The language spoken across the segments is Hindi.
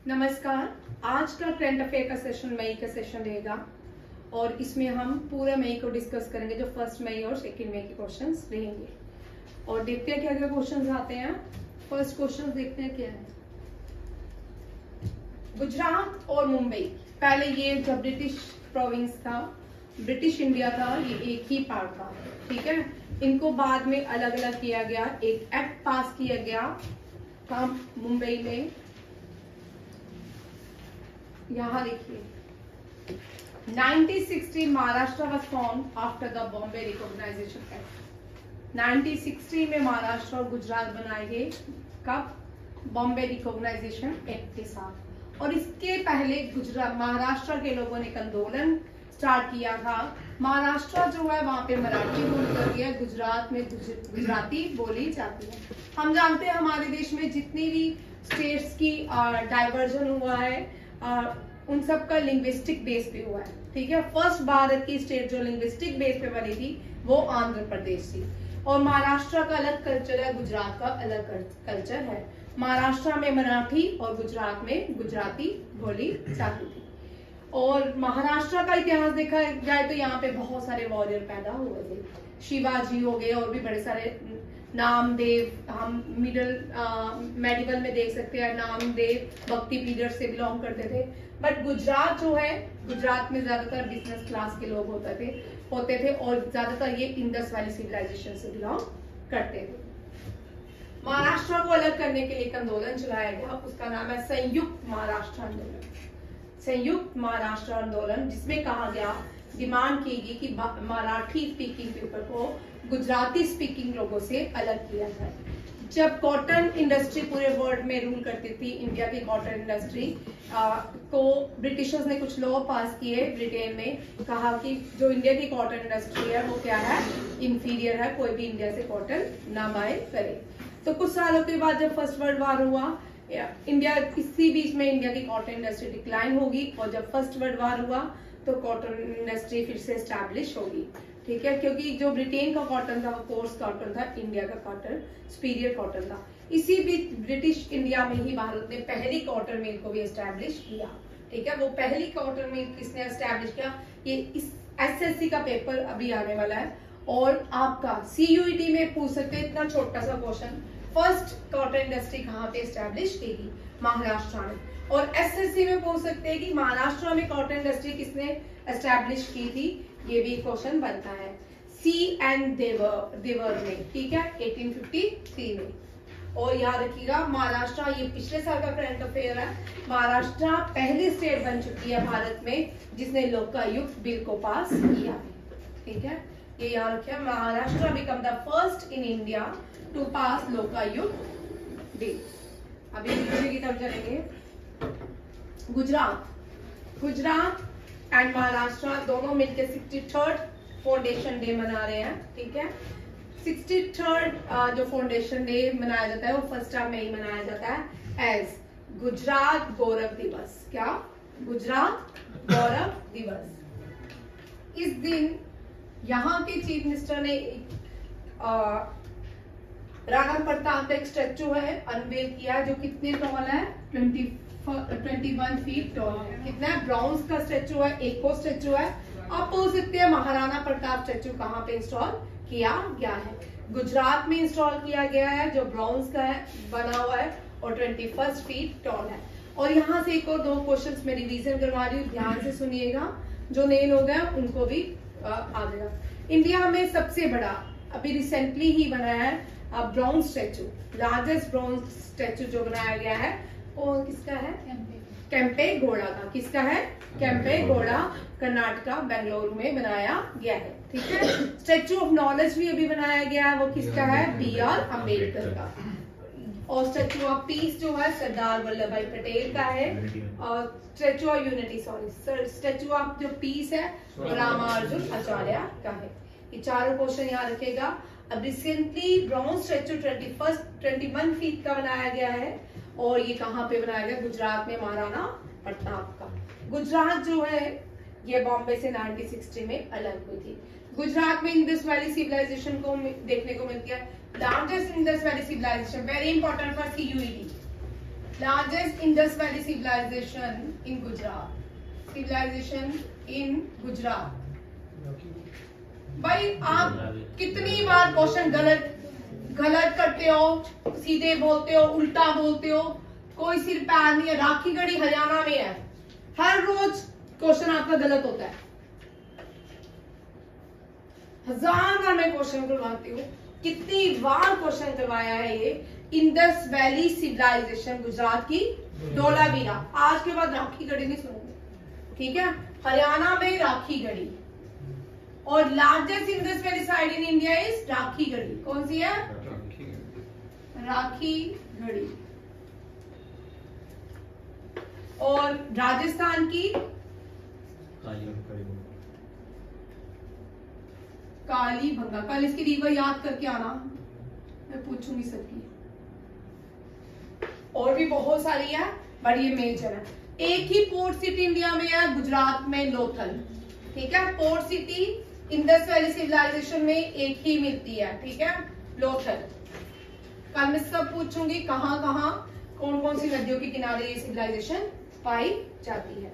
नमस्कार। आज का करंट अफेयर का सेशन मई का सेशन रहेगा और इसमें हम पूरा मई को डिस्कस करेंगे। जो फर्स्ट मई और सेकेंड मई के क्वेश्चंस रहेंगे और देखते हैं क्या क्या क्वेश्चंस आते हैं। फर्स्ट क्वेश्चन देखते हैं क्या है। गुजरात और मुंबई, पहले ये जब ब्रिटिश प्रोविंस था, ब्रिटिश इंडिया था, ये एक ही पार्ट था, ठीक है। इनको बाद में अलग अलग किया गया, एक एक्ट पास किया गया था मुंबई में। यहाँ देखिए 1960 Maharashtra was formed after the Bombay Recognition Act। 1960 में महाराष्ट्र और गुजरात बनाए गए, कब? बॉम्बे रिकॉग्नाइजेशन एक्ट के साथ। और इसके पहले गुजरात महाराष्ट्र के लोगों ने एक आंदोलन स्टार्ट किया था। महाराष्ट्र जो है वहां पे मराठी बोली जाती है, गुजरात में गुजराती बोली जाती है। हम जानते हैं हमारे देश में जितनी भी स्टेट्स की डाइवर्जन हुआ है उन सब का लिंग्विस्टिक बेस पे हुआ है, ठीक है। फर्स्ट भारत की स्टेट जो लिंग्विस्टिक बेस पे बनी थी वो आंध्र प्रदेश थी। और महाराष्ट्र का अलग कल्चर है, गुजरात का अलग कल्चर है। महाराष्ट्र में मराठी और गुजरात में गुजराती बोली जाती थी। और महाराष्ट्र का इतिहास देखा जाए तो यहाँ पे बहुत सारे वॉरियर पैदा हुए थे। शिवाजी हो गए और भी बड़े सारे, नामदेव, हम मेडिवल में देख सकते हैं, नामदेव भक्ति पीरियड से बिलोंग करते थे। बट गुजरात जो है, गुजरात में ज्यादातर बिजनेस क्लास के लोग होते थे और ज्यादातर ये इंडस वैली सिविलाइजेशन से बिलोंग करते थे। महाराष्ट्र को अलग करने के लिए एक आंदोलन चलाया गया, उसका नाम है संयुक्त महाराष्ट्र आंदोलन। संयुक्त महाराष्ट्र आंदोलन, जिसमें कहा गया, डिमांड की गई कि मराठी स्पीकिंग पीपल को गुजराती स्पीकिंग लोगों से अलग किया जाए। जब कॉटन इंडस्ट्री पूरे वर्ल्ड में रूल करती थी, इंडिया की कॉटन इंडस्ट्री को ब्रिटिशर्स ने कुछ लॉ पास किए ब्रिटेन में, कहा कि जो इंडिया की कॉटन इंडस्ट्री है वो क्या है, इंफीरियर है, कोई भी इंडिया से कॉटन ना बाय करे। तो कुछ सालों के बाद जब फर्स्ट वर्ल्ड वॉर हुआ, इंडिया इसी बीच में इंडिया की कॉटन इंडस्ट्री डिक्लाइन होगी और जब फर्स्ट वर्ल्ड वॉर हुआ तो कॉटन इंडस्ट्री फिर से एस्टैब्लिश होगी, ठीक है। क्योंकि जो ब्रिटेन का कॉटन था वो कोर्स कॉटन था, इंडिया का कॉटन सुपीरियर कॉटन था। इसी बीच ब्रिटिश इंडिया में ही भारत ने पहली कॉटन मिल को भी एस्टैब्लिश किया, ठीक है। वो पहली कॉटन मिल किसने एस्टैब्लिश किया, ये इस एसएससी का पेपर अभी आने वाला है और आपका सीयूईटी में पूछ सकते हैं इतना छोटा सा क्वेश्चन, फर्स्ट कॉटन इंडस्ट्री कहाँ पे एस्टैब्लिश की गई, महाराष्ट्र में। और एसएससी में पूछ सकते हैं कि महाराष्ट्र में कॉटन इंडस्ट्री किसने एस्टैब्लिश की थी, ये भी क्वेश्चन बनता है। C.N. देवर में, ठीक है, 1853 में। और याद रखिएगा महाराष्ट्र, ये पिछले साल का करंट अफेयर है, महाराष्ट्र पहली स्टेट बन चुकी है भारत में जिसने लोकायुक्त बिल को पास किया है, ठीक है। ये याद रखिए, Maharashtra become the first in India to pass Lokayukta bill. अभी दूसरे की तरफ चलेंगे। गुजरात एंड महाराष्ट्र दोनों मिलकर 63rd फाउंडेशन डे मना रहे हैं, ठीक है। 63rd जो फाउंडेशन डे मनाया जाता है वो 1 मई मनाया जाता है एज गुजरात गौरव दिवस। क्या? गुजरात गौरव दिवस। इस दिन यहाँ के चीफ मिनिस्टर ने राणा प्रताप का एक स्टेचू है अनवेल किया, जो कितने टॉल है, 21 फीट टॉल है। कितना है? ब्रॉन्ज का स्टेचू है, एक और स्टेचू है। आप पूछ सकते हैं महाराणा प्रताप स्टेचू कहाँ पे इंस्टॉल किया गया है। गुजरात में इंस्टॉल किया गया है, जो ब्रॉन्ज का है, बना हुआ है और 21 फीट टॉल है। और यहाँ से एक और 2 क्वेश्चंस में रिवीजन करवा रही हूँ, ध्यान से सुनिएगा, जो नए लोग हैं उनको भी आ जाएगा। इंडिया में सबसे बड़ा अभी रिसेंटली ही बनाया है bronze statue, largest bronze statue जो बनाया गया है वो किसका है? केम्पेगौड़ा का। किसका है? केम्पेगौड़ा, कर्नाटका, बेंगलुरु में बनाया गया है, ठीक है। स्टेचू ऑफ नॉलेज भी अभी बनाया गया है, वो किसका है? BR अम्बेडकर का। और स्टेचू ऑफ पीस जो है सरदार वल्लभ भाई पटेल का है। और statue of unity, sorry, statue of जो पीस है रामानुजन आचार्य का है। ये चारों क्वेश्चन यहाँ रखेगा। अब रिसेंटली ब्रॉन्ज स्टेचू 21 फीट का बनाया गया है और ये कहाँ पे बनाया गया? गुजरात में, महाराणा प्रताप का। गुजरात जो है ये बॉम्बे से 1960 में अलग हुई थी। गुजरात में इंडस वैली सिविलाइजेशन को देखने को मिलती है। Largest Indus valley civilisation, very important for CUET। Largest Indus valley civilisation in Gujarat, civilisation in Gujarat. भाई आप कितनी बार क्वेश्चन गलत करते हो, सीधे बोलते हो, उल्टा बोलते हो, कोई सिर पैर नहीं है। राखीगढ़ी हरियाणा में है। हर रोज क्वेश्चन आपका गलत होता है। 1000 बार मैं क्वेश्चन करवाती हूँ। कितनी बार क्वेश्चन करवाया है ये। इंडस वैली सिविलाइजेशन गुजरात की धोलावीरा। आज के बाद राखीगढ़ी नहीं सुनोगे, ठीक है। हरियाणा में राखीगढ़ी। और largest Indus valley site in India is Rakhigarhi. कौन सी है? राखीगढ़ी। और राजस्थान की कालीबंगा। कल इसकी रिवर याद करके आना, मैं पूछूंगी सबकी। और भी बहुत सारी है, बट ये मेजर है। एक ही पोर्ट सिटी इंडिया में है, गुजरात में लोथल, ठीक है। Port city Indus valley civilisation में एक ही मिलती है, ठीक है, लोथल। कल मैं सब पूछूंगी कहां कहां कौन कौन सी नदियों के किनारे ये सिविलाइजेशन पाई जाती है।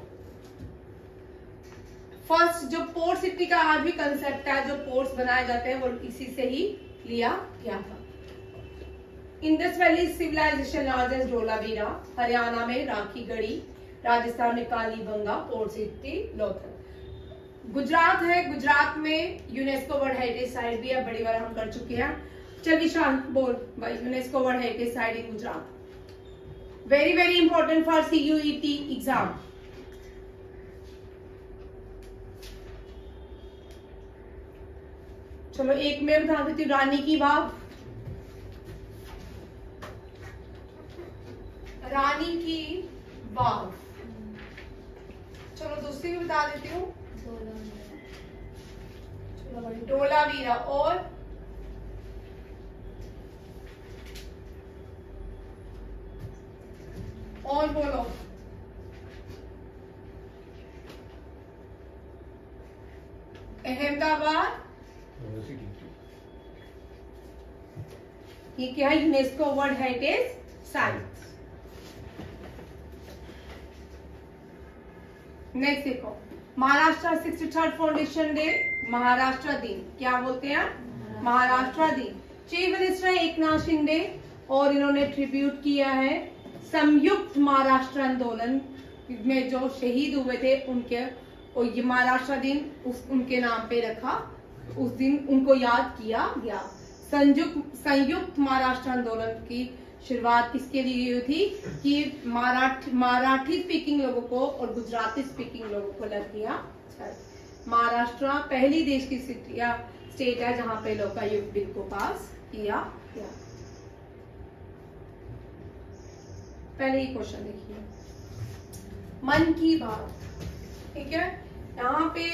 फर्स्ट जो पोर्ट सिटी का आज भी कंसेप्ट है, जो पोर्ट्स बनाए जाते हैं वो इसी से ही लिया गया था। Indus valley civilisation largest Dholavira, Haryana में राखीगढ़ी, राजस्थान में कालीबंगा, पोर्ट सिटी लोथल। गुजरात है, गुजरात में यूनेस्को वर्ल्ड हेरिटेज साइट भी है, बड़ी बार हम कर चुके हैं। चल विशाल बोल भाई, UNESCO world heritage site in Gujarat. Very very important for CUET exam. चलो एक में बता देती हूँ, रानी की वाव। रानी की वाव। चलो दूसरी भी बता देती हूँ, धोलावीरा। और बोलो, अहमदाबाद। ये क्या है? UNESCO world heritage site. Next देखो, Maharashtra 63rd foundation day, Maharashtra दिन। क्या बोलते हैं? महाराष्ट्र दिन। चीफ मिनिस्टर एकनाथ शिंदे, और इन्होंने ट्रिब्यूट किया है संयुक्त महाराष्ट्र आंदोलन में जो शहीद हुए थे उनके, और ये महाराष्ट्र दिन उनके नाम पे रखा। उस दिन उनको याद किया गया। संयुक्त महाराष्ट्र आंदोलन की शुरुआत किसके लिए हुई थी? कि मराठी स्पीकिंग लोगों को और गुजराती स्पीकिंग लोगों को लग गया। महाराष्ट्र पहली देश की स्टेट है जहां पे लोकायुक्त बिल को पास किया गया। पहले ही क्वेश्चन देखिए, मन की बात, ठीक है। यहाँ पे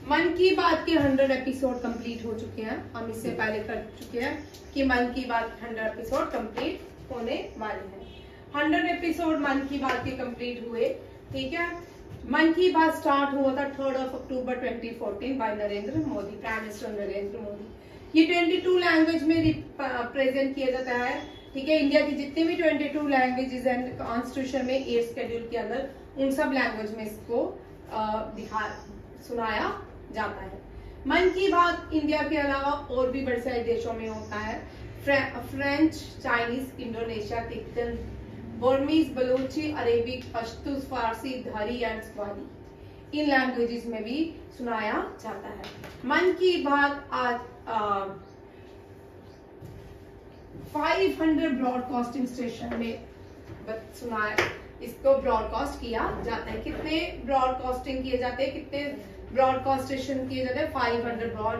मन की बात के 100 एपिसोड कंप्लीट हो चुके हैं। हम इससे पहले कर चुके हैं कि मन की बात 100 एपिसोड कंप्लीट होने वाले हैं। 100 एपिसोड मन की बात के कंप्लीट हुए, ठीक है। मन की बात स्टार्ट हुआ था 3 October 2014 by Narendra Modi, prime minister Narendra Modi. ये 22 लैंग्वेज में प्रेजेंट किया जाता है, ठीक है। इंडिया की जितनी भी 22 लैंग्वेजेस हैं कॉन्स्टिट्यूशन में 8 शेड्यूल के अंदर, उन सब लैंग्वेज में इसको सुनाया जाता है। मन की बात इंडिया के अलावा और भी बड़े सारे देशों में होता है। French, Chinese, Indonesia, Tibetan, Burmese, Balochi, Arabic, Pashto, Farsi, Dari and Swally, in languages में भी सुनाया जाता है। मन की बात आज 500 ब्रॉडकास्टिंग स्टेशन में सुनाया, इसको ब्रॉडकास्ट किया जाता है। कितने ब्रॉडकास्टिंग किए जाते हैं? कितने ब्रॉडकास्ट स्टेशन किए जाते हैं? 500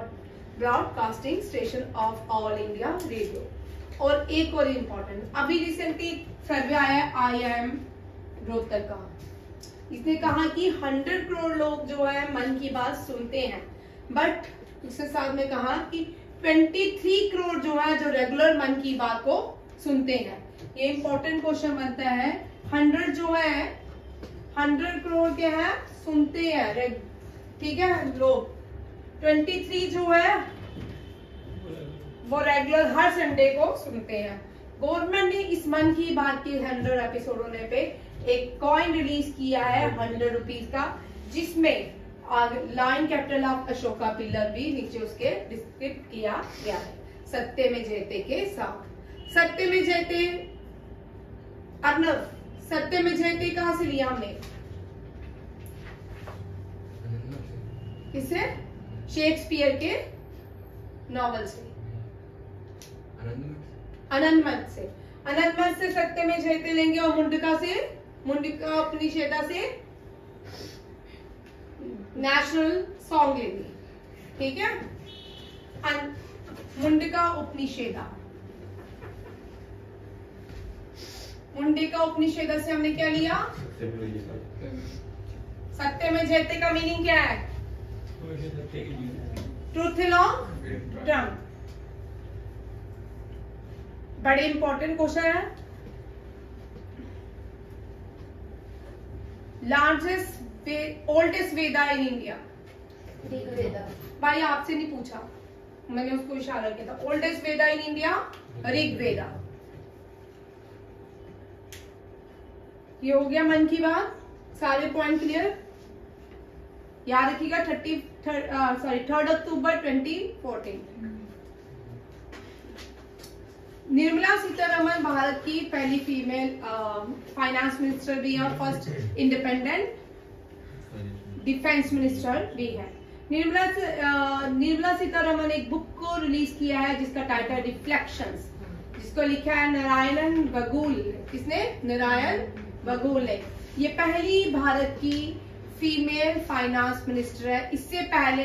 broadcasting station of all India radio. और एक और इम्पोर्टेंट, अभी रिसेंटली सर्वे आया है IIM रोहतक का। इसने कहा कि 100 करोड़ लोग जो है मन की बात सुनते हैं, बट उसके साथ में कहा कि 23 करोड़ जो है जो रेगुलर मन की बात को सुनते हैं। ये इंपॉर्टेंट क्वेश्चन बनता है। 100 जो है 100 करोड़ के हैं सुनते हैं, ठीक है लोग। 23 जो है वो रेगुलर हर संडे को सुनते हैं। गवर्नमेंट ने इस मन की बात की 100 एपिसोड होने पे एक कॉइन रिलीज किया है 100 रुपीज का, जिसमें line capital of Ashoka pillar भी नीचे उसके डिस्क्रिप्ट किया गया है सत्य में जयते के साथ। सत्य में जयते, अर्नव, सत्य में जयते कहां से लिया हमने? किससे? शेक्सपियर के नॉवल से, अनंतमठ से। अनंतमठ से सत्य में जयते लेंगे और मुंडिका से, मुंडिका उपनिषेदा से नेशनल सॉन्ग लेंगे, ठीक है। मुंडिका उपनिषेदा, मुंडिका उपनिषेदा से हमने क्या लिया? सत्य में जयते का मीनिंग क्या है? ट्रूथ अलोंग टंग। बड़े इंपॉर्टेंट क्वेश्चन है। Largest oldest Veda in India? Rigveda. भाई आपसे नहीं पूछा, मैंने उसको इशारा किया था। Oldest Veda in India Rigveda. ये हो गया मन की बात, सारे पॉइंट क्लियर। याद रखिएगा 3 अक्टूबर 2014। निर्मला सीतारमण भारत की पहली फीमेल फाइनेंस मिनिस्टर भी है, फर्स्ट इंडिपेंडेंट डिफेंस मिनिस्टर भी है। निर्मला सीतारमण एक बुक को रिलीज किया है जिसका टाइटल रिफ्लेक्शंस, जिसको लिखा है नारायण बघेल। किसने? नारायण बघेल ने। ये पहली भारत की फीमेल फाइनेंस मिनिस्टर है। इससे पहले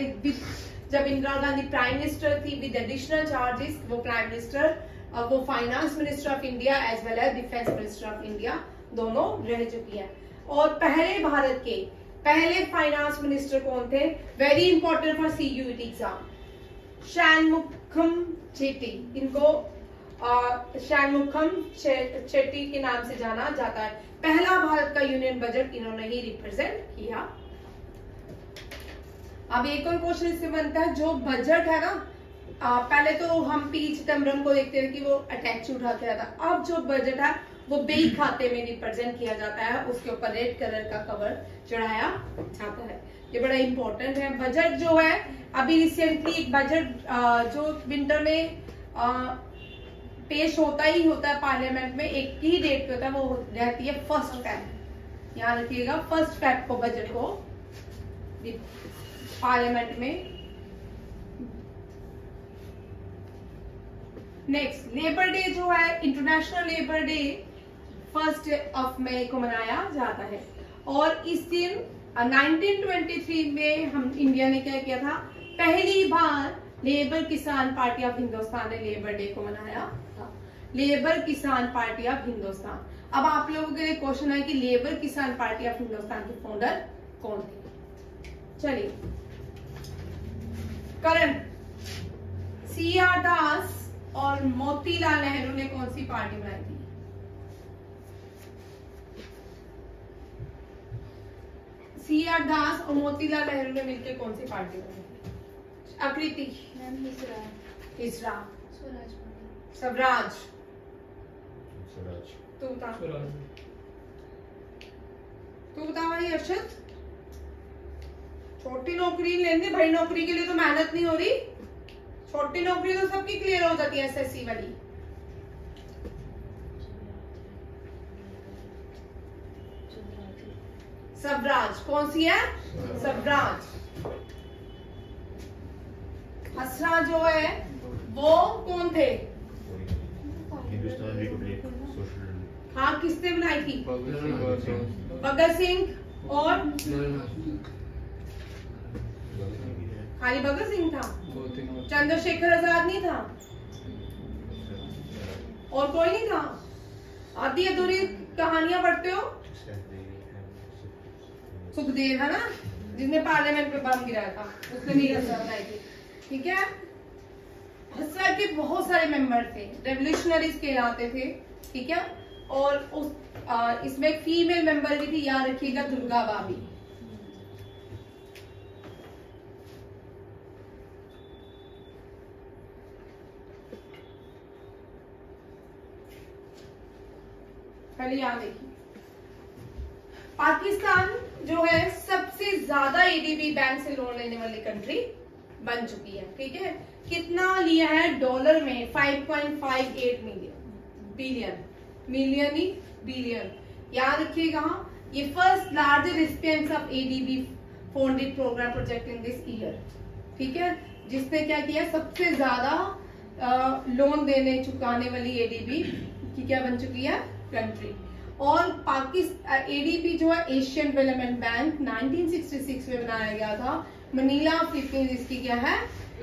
जब इंदिरा गांधी प्राइम मिनिस्टर थी विद एडिशनल चार्जेस, वो प्राइम मिनिस्टर, वो finance minister of India as well as defence minister of India दोनों रह चुकी है। और पहले भारत के पहले फाइनेंस मिनिस्टर कौन थे? Very important for CUET exam, Shanmukham Chetty. इनको षणमुखम चेट्टी के नाम से जाना जाता है। पहला भारत का यूनियन बजट इन्होंने ही रिप्रेजेंट किया। अब एक और क्वेश्चन इससे बनता है, जो बजट है ना, पहले तो हम पी चिदम्बरम को देखते थे कि वो अटैच उठाते रहता। अब जो बजट है वो बेई खाते में रिप्रेजेंट किया जाता है, उसके ऊपर रेड कलर का कवर चढ़ाया जाता है। ये बड़ा इंपॉर्टेंट है। बजट जो है, अभी रिसेंटली एक बजट जो विंटर में पेश होता ही होता है पार्लियामेंट में, एक ही डेट पे होता है, वो रहती है 1 फेब। याद रखिएगा 1 फेब को बजट को पार्लियामेंट में। नेक्स्ट, लेबर डे जो है, इंटरनेशनल लेबर डे 1 मई को मनाया जाता है। और इस दिन 1923 में हम इंडिया ने क्या किया था? पहली बार लेबर किसान पार्टी ऑफ हिंदुस्तान ने लेबर डे को मनाया था। लेबर किसान पार्टी ऑफ हिंदुस्तान। अब आप लोगों के लिए क्वेश्चन है कि लेबर किसान पार्टी ऑफ हिंदुस्तान के फाउंडर कौन थे? चलिए, करण, CR दास और मोतीलाल नेहरू ने कौन सी पार्टी बनाई थी? CR दास और मोतीलाल नेहरू ने मिलकर कौन सी पार्टी बनाई थी? आकृति, तीसरा स्वराज, तू बता भाई अर्षद। छोटी नौकरी लेने भाई, नौकरी के लिए तो मेहनत नहीं हो रही। छोटी नौकरी तो सबकी क्लियर हो जाती है, SSC वाली। स्वराज कौन सी है? स्वराज। हसरा जो है वो कौन थे? हाँ, किसने बनाई थी? भगत सिंह। और खाली भगत सिंह था? चंद्रशेखर आजाद नहीं था? और कोई नहीं था? आधी अधूरी कहानियां पढ़ते हो। सुखदेव है ना, जिसने पार्लियामेंट में बम गिराया था, उसने भी हसरा बनाई थी। ठीक है, हसरा के बहुत सारे मेंबर थे, रेवोल्यूशनरीज कहलाते थे। ठीक है, और इसमें एक फीमेल मेंबर भी थी, याद रखिएगा, दुर्गा बाबी। पहले यहाँ देखिए, पाकिस्तान जो है सबसे ज्यादा एडीबी बैंक से लोन लेने वाली कंट्री बन चुकी है। ठीक है, कितना लिया है डॉलर में? 5.58 बिलियन। याद रखिएगा, ये first largest recipients of ADB funded programme project in this year. ठीक है, जिसने क्या किया, सबसे ज्यादा लोन देने चुकाने वाली एडीबी की क्या बन चुकी है कंट्री। और पाकिस्तान एडीबी जो है एशियन डेवलपमेंट बैंक 1966 में बनाया गया था। मनीला फिलीपींस इसकी क्या है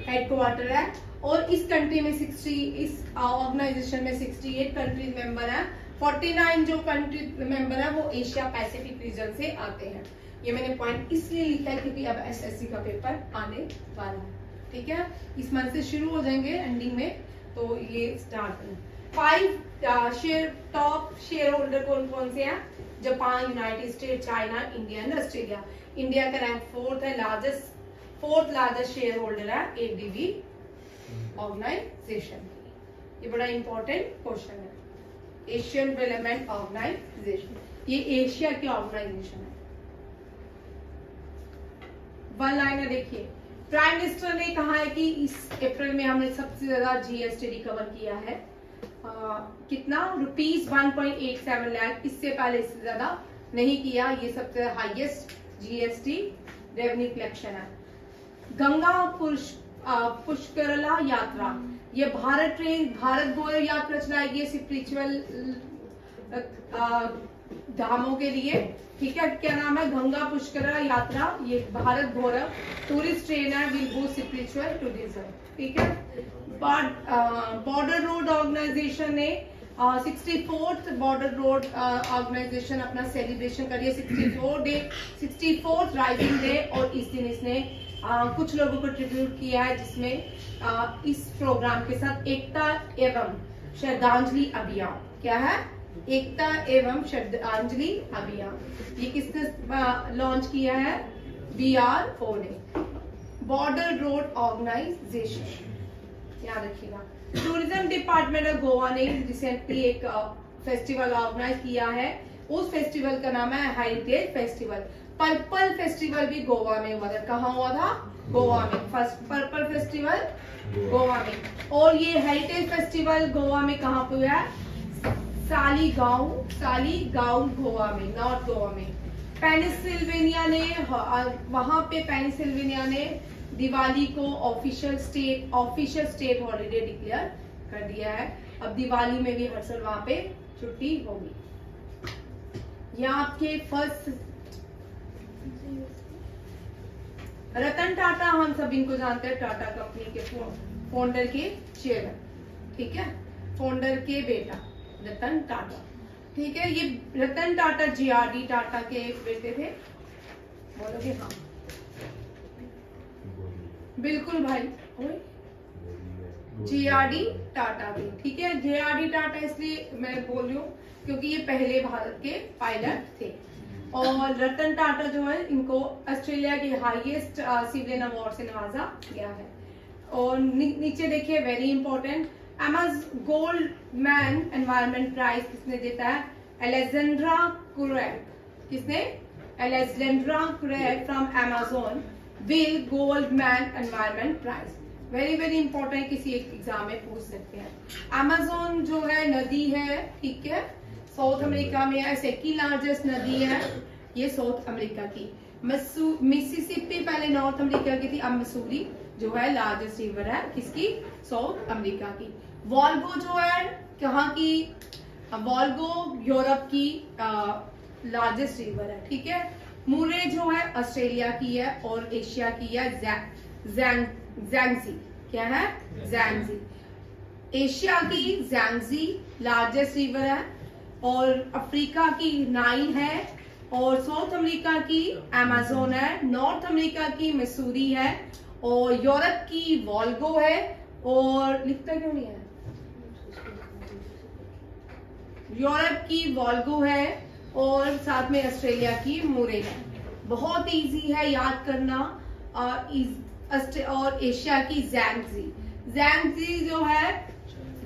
हेडक्वार्टर है। और इस कंट्री में इस ऑर्गेनाइजेशन में 68 कंट्रीज मेंबर है। 49 जो कंट्री मेंबर है वो एशिया पैसिफिक रीजन से आते हैं। ये मैंने पॉइंट इसलिए लिखा है क्योंकि अब एसएससी का पेपर आने वाला है। ठीक है, इस मंथ से शुरू हो जाएंगे एंडिंग में, तो ये स्टार्ट है। 5 टॉप शेयर होल्डर कौन कौन से हैं? Japan, United State, China, India and Australia. India का rank fourth largest share holder है एडीबी ऑर्गेनाइजेशन। ये बड़ा इंपॉर्टेंट क्वेश्चन है। एशियन डेवलपमेंट ऑर्गेनाइजेशन, ये एशिया की ऑर्गेनाइजेशन है। वन लाइनर देखिए, प्राइम मिनिस्टर ने कहा है कि इस अप्रैल में हमने सबसे ज्यादा जीएसटी रिकवर किया है। कितना? ₹1.87 लाख। इससे पहले इससे ज्यादा नहीं किया। ये सबसे हाईएस्ट जीएसटी रेवेन्यू कलेक्शन है। गंगा पुष्करला यात्रा, ये भारत गौरव यात्रा चलाएगी स्पिरिचुअल धामों के लिए। ठीक है, क्या नाम है? गंगा पुष्करला यात्रा। ये भारत गौरव टूरिस्ट ट्रेन है, विल बूस्ट स्पिरिचुअल टूरिज्म। ठीक है, बॉर्डर रोड ऑर्गेनाइजेशन ने 64th बॉर्डर रोड ऑर्गेनाइजेशन अपना सेलिब्रेशन करिए 64th राइजिंग डे। और इस दिन इसने कुछ लोगों को ट्रिब्यूट किया है, जिसमें इस प्रोग्राम के साथ एकता एवं श्रद्धांजलि अभियान। क्या है? एकता एवं श्रद्धांजलि अभियान। ये किसने लॉन्च किया है? BRO ने, बॉर्डर रोड ऑर्गेनाइजेशन। याद रखिएगा। टूरिज्म डिपार्टमेंट ऑफ गोवा ने रिसेंटली एक फेस्टिवल ऑर्गेनाइज किया है। उस फेस्टिवल का नाम है हेरिटेज फेस्टिवल। पर्पल फेस्टिवल भी गोवा में हुआ था। कहाँ हुआ था? गोवा में। फर्स्ट पर्पल फेस्टिवल गोवा में। और ये हेरिटेज फेस्टिवल गोवा में कहाँ पे हुआ है? सालीगांव गोवा में, नॉर्थ गोवा में। पेनिसिल्वेनिया ने पेनिसिल्वेनिया ने दिवाली को ऑफिशियल स्टेट हॉलिडे डिक्लेयर कर दिया है। अब दिवाली में भी हर साल वहां पे छुट्टी होगी। यहाँ आपके फर्स्ट रतन टाटा, हम सब इनको जानते हैं, टाटा कंपनी के फाउंडर के चेयरमैन। ठीक है, फाउंडर के बेटा रतन टाटा। ठीक है, ये रतन टाटा जीआरडी टाटा के बेटे थे। बोलोगे? हाँ बिल्कुल भाई, जीआरडी टाटा थे। ठीक है, जीआरडी टाटा इसलिए मैं बोल रही हूँ क्योंकि ये पहले भारत के पायलट थे। और रतन टाटा जो है, इनको ऑस्ट्रेलिया के हाईएस्ट सिविलियन अवार्ड से नवाजा गया है। और नीचे देखिए, very important, Goldman environment prize किसने देता है? Alexandra Kurek. किसने? Alexandra Kurek from Amazon will Goldman environment prize. Very very important, किसी एक एग्जाम में पूछ सकते हैं। अमेज़न जो है नदी है, ठीक है, साउथ अमेरिका में है। सेकंड लार्जेस्ट नदी है ये साउथ अमेरिका की। मिसिसिपी पहले नॉर्थ अमेरिका की थी, अब मसूरी जो है लार्जेस्ट रिवर है किसकी? साउथ अमेरिका की। वॉल्गो जो है कहाँ की? वॉल्गो यूरोप की लार्जेस्ट रिवर है। ठीक है, मुरे जो है ऑस्ट्रेलिया की है और एशिया की है ज़्यांगजी। क्या है? ज़्यांगजी। एशिया की ज़्यांगजी लार्जेस्ट रिवर है। और अफ्रीका की नाइल है। और साउथ अमेरिका की अमेज़न है। नॉर्थ अमेरिका की मसूरी है। और यूरोप की वॉल्गो है। और लिखता क्यों नहीं है? यूरोप की वॉल्गो है और साथ में ऑस्ट्रेलिया की मुरे है। बहुत इजी है याद करना। और एशिया की ज़्यांगजी जो है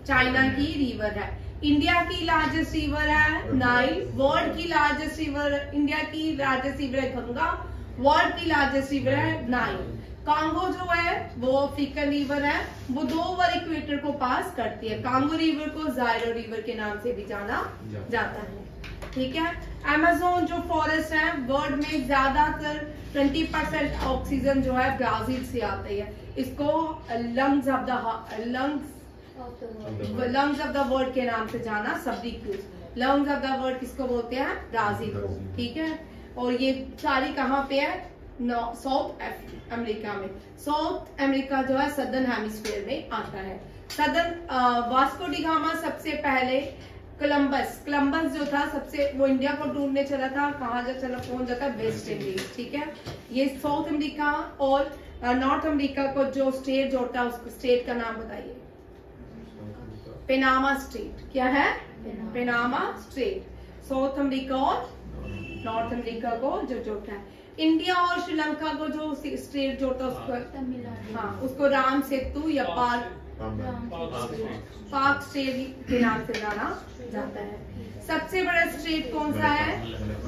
चाइना की रिवर है। इंडिया की लार्जेस्ट रिवर है नाइल, वर्ल्ड की लार्जेस्ट रिवर, इंडिया की लार्जेस्ट रिवर है गंगा, वर्ल्ड की लार्जेस्ट रिवर है नाइल। कांगो जो है वो अफ्रीकन रिवर है, वो 2 ओवर इक्वेटर को पास करती है। कांगो रिवर को जायरो रिवर के नाम से भी जाना जाता है, ठीक है। अमेज़न जो फॉरेस्ट है, वर्ल्ड में ज्यादातर 20% ऑक्सीजन जो है ब्राजील से आती है। इसको लंग्स ऑफ द वर्ल्ड के नाम से जाना, सब्डिक्यूज लंग्स ऑफ द वर्ल्ड किसको बोलते हैं? ब्राजील को, ठीक है। और ये सारी कहाँ पे है? साउथ अमेरिका में। साउथ अमेरिका जो है सदर्न हेमिस्फीयर में आता है। सदर्न वास्को डी गामा सबसे पहले कोलंबस जो था सबसे, वो इंडिया को ढूंढने चला था। कहाँ जा चला, पहुंच जाता है वेस्ट इंडीज, ठीक है। ये साउथ अमेरिका और नॉर्थ अमेरिका को जो स्टेट जोड़ता है, उस स्टेट का नाम बताइए। Panama state. क्या है? Panama state. साउथ अमेरिका और नॉर्थ अमेरिका को जो जोड़ता है। इंडिया और श्रीलंका को जो स्टेट जोड़ता है उसको, हाँ, उसको राम सेतु या पाक स्टेट के नाम से जाना जाता है। सबसे बड़ा स्टेट कौन सा है?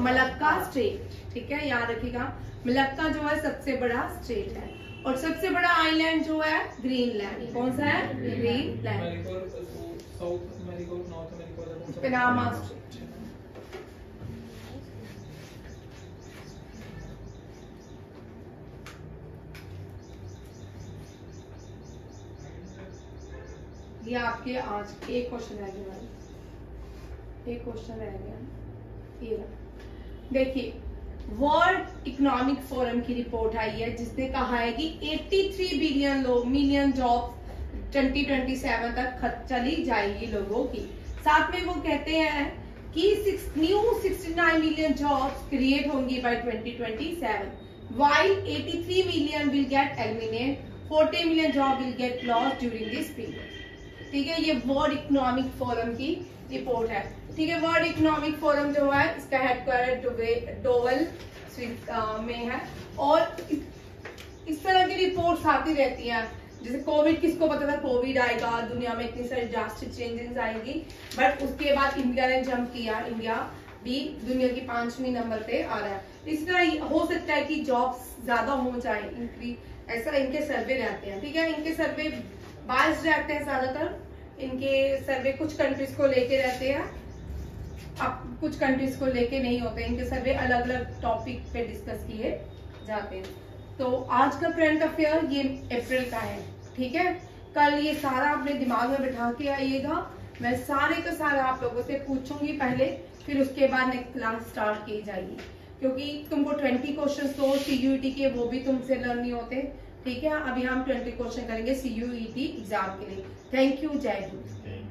मलक्का स्टेट, ठीक है, याद रखिएगा। मलक्का जो है सबसे बड़ा स्टेट है। और सबसे बड़ा आइलैंड जो है ग्रीनलैंड। कौन सा है? ग्रीनलैंड। Panama state. ये आपके आज एक क्वेश्चन रह गया, एक क्वेश्चन रह गया। ये देखिए, वर्ल्ड इकोनॉमिक फोरम की रिपोर्ट आई है जिसने कहा है कि 83 मिलियन जॉब 2027 तक चली जाएगी लोगों की। साथ में वो कहते हैं कि 69 मिलियन जॉब्स क्रिएट होंगी by 2027, while 83 million will get eliminate, 40 million job will get lost during this period, ठीक है। ये वर्ल्ड इकोनॉमिक फोरम की रिपोर्ट है, ठीक है। वर्ल्ड इकोनॉमिक फोरम जो है इसका हेडक्वार्टर डोवल में है। और इस तरह की रिपोर्ट्स आती रहती हैं। जैसे कोविड, किसको पता था कोविड आएगा, दुनिया में इतनी सारी ड्रास्टिक चेंजेस आएगी, बट उसके बाद इंडिया ने जंप किया। इंडिया भी दुनिया की 5वीं नंबर पे आ रहा है। इस तरह हो सकता है कि जॉब्स ज्यादा हो जाए, ऐसा इनके सर्वे रहते हैं, ठीक है। इनके सर्वे बायस्ड रहते हैं ज्यादातर। इनके सर्वे कुछ कंट्रीज को लेके रहते हैं, अब कुछ कंट्रीज को लेके नहीं होते। इनके सर्वे अलग अलग टॉपिक पे डिस्कस किए जाते हैं। तो आज का करंट अफेयर ये अप्रैल का है, ठीक है। कल ये सारा अपने दिमाग में बिठा के आइएगा। मैं सारे का सारा आप लोगों से पूछूंगी पहले, फिर उसके बाद नेक्स्ट क्लास स्टार्ट की जाएगी। क्योंकि तुमको 20 क्वेश्चन तो CUET के वो भी तुमसे लर्न नहीं होते, ठीक है। अभी हम 20 क्वेश्चन करेंगे CUET एग्जाम के लिए। थैंक यू, जय हिंद।